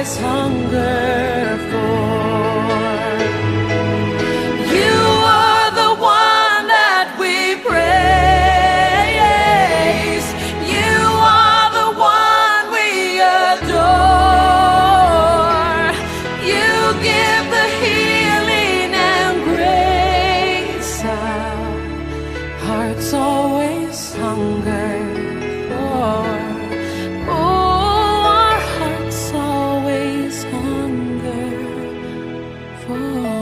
always hunger for. You are the one that we praise. You are the one we adore. You give the healing and grace. Our hearts always hunger for. Oh, our hearts always hunger for.